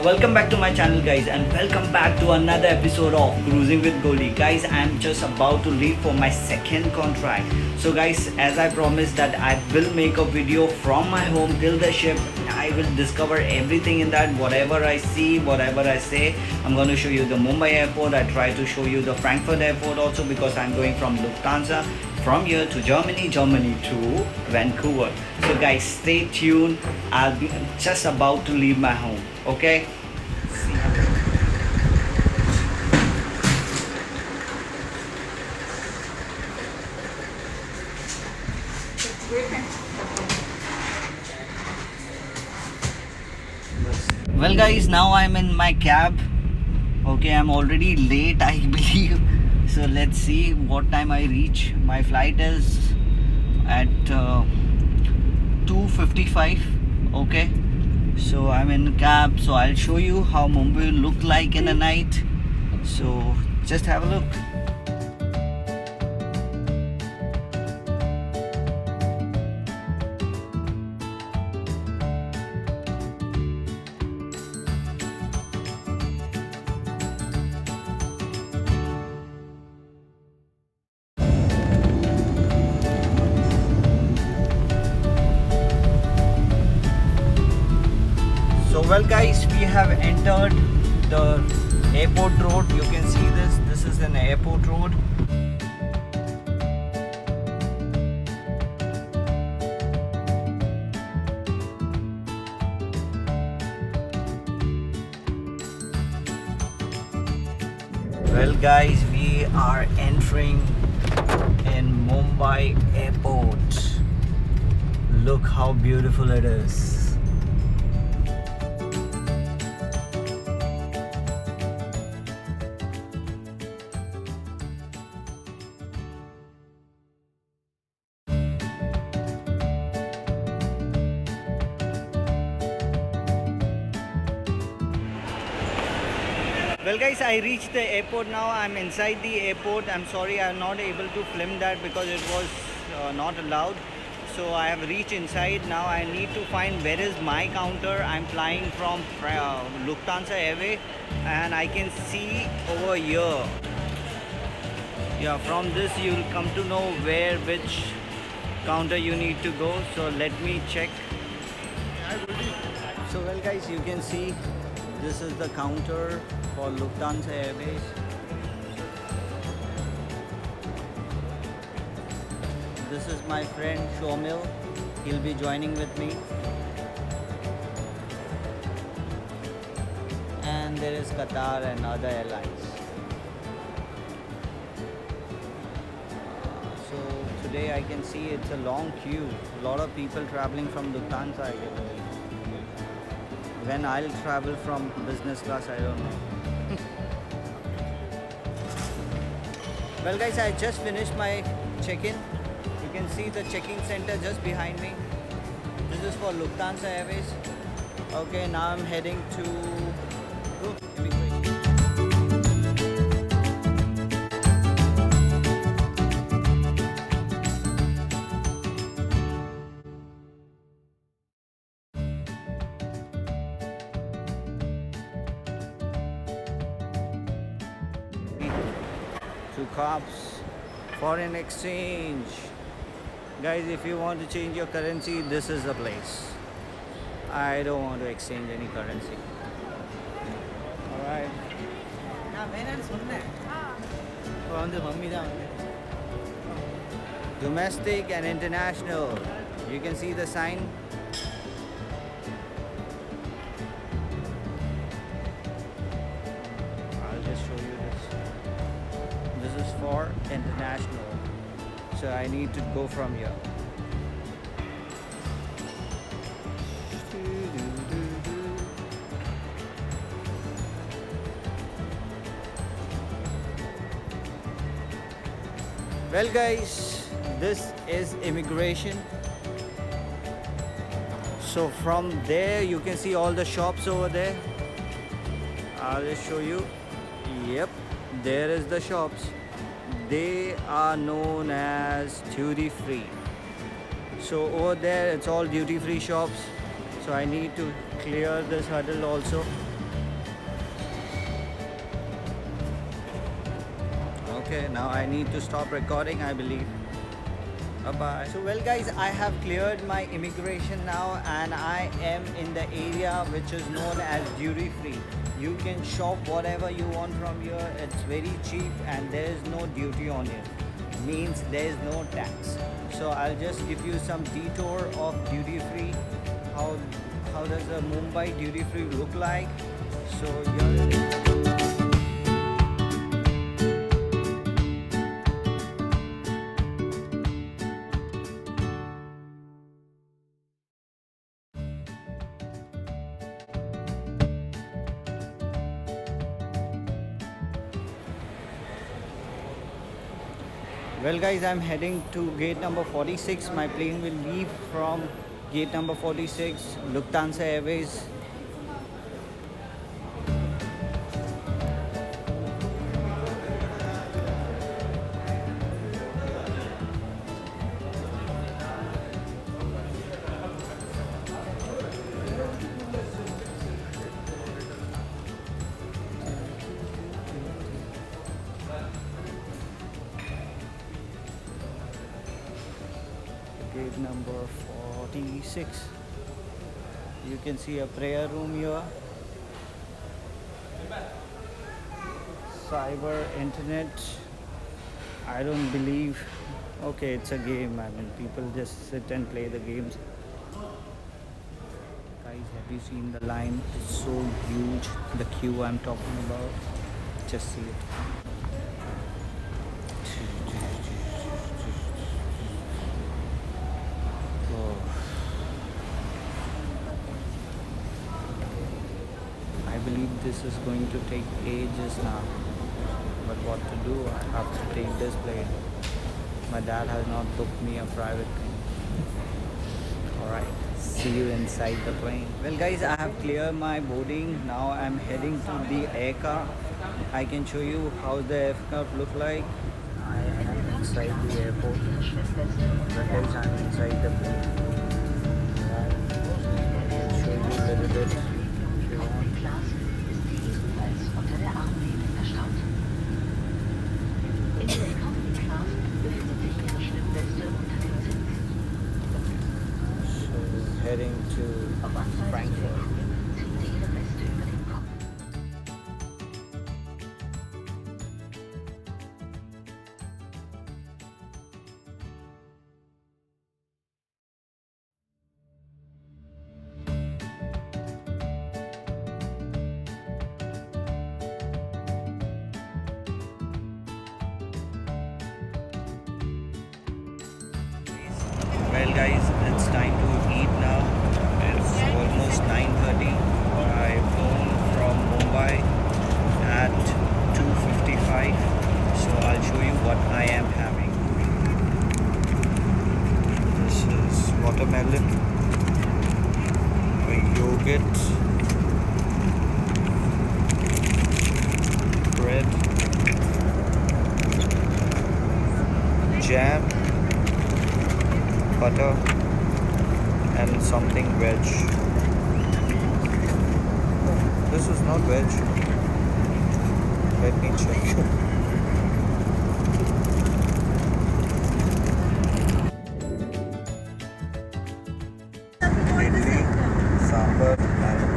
Welcome back to my channel, guys, and welcome back to another episode of Cruising with Goldie. Guys, I'm just about to leave for my second contract. So guys, as I promised that I will make a video from my home till the ship. I will discover everything in that, whatever I see, whatever I say. I'm going to show you the Mumbai airport. I try to show you the Frankfurt airport also, because I'm going from Lufthansa from here to Germany to Vancouver. So guys, stay tuned. I'll be just about to leave my home. Okay. Well guys, now I'm in my cab. Okay, I'm already late, I believe. So let's see what time I reach. My flight is at 2:55. Okay, so I'm in cab, so I'll show you how Mumbai will look like in a night. So just have a look. So well guys, we have entered the airport road. You can see this is an airport road. Well guys, we are entering in Mumbai airport. Look how beautiful it is. Well guys, I reached the airport now. I'm inside the airport. I'm sorry I'm not able to film that because it was not allowed. So I have reached inside. Now I need to find where is my counter. I'm flying from Lufthansa Airway, and I can see over here. Yeah, from this you'll come to know which counter you need to go. So let me check. So well guys, you can see this is the counter for Lufthansa Airways. This is my friend Shomil. He'll be joining with me. And there is Qatar and other airlines. So today I can see it's a long queue. A lot of people traveling from Lufthansa, I believe. When I'll travel from business class, I don't know. Well guys, I just finished my check-in. You can see the checking center just behind me. This is for Lufthansa Airways. Okay, now I'm heading to immigration. To cops, foreign exchange. Guys, if you want to change your currency, this is the place. I don't want to exchange any currency. Alright. Domestic and international. You can see the sign. For international, so I need to go from here. Well guys, this is immigration. So from there you can see all the shops over there. I'll just show you. Yep, there is the shops. They are known as duty free. So over there it's all duty free shops. So I need to clear this hurdle also. Okay, now I need to stop recording, I believe. Bye-bye. So well guys, I have cleared my immigration now and I am in the area which is known as duty free. You can shop whatever you want from here. It's very cheap and there is no duty on it. Means there is no tax. So I'll just give you some detour of duty free. How does a Mumbai duty free look like? So well guys, I'm heading to gate number 46. My plane will leave from gate number 46, Lufthansa Airways. Gate number 46. You can see a prayer room here. Cyber internet. I don't believe. Okay, it's a game. I mean, people just sit and play the games. Guys, have you seen the line? It's so huge. The queue I'm talking about. Just see it. I believe this is going to take ages now, but what to do? I have to take this plane. My dad has not booked me a private plane. Alright, see you inside the plane. Well guys, I have cleared my boarding. Now I'm heading to the aircraft. I can show you how the aircraft look like. I am inside the airport. Well guys, I'm inside the plane. I'll show you a little bit. Heading to Frankfurt. Well guys, it's time to eat now. It's almost 9:30. I've flown from Mumbai at 2:55. So I'll show you what I am having. This is watermelon, a yogurt, bread, jam, butter, and something veg. This is not veg. Let me check. Idli, sambar, and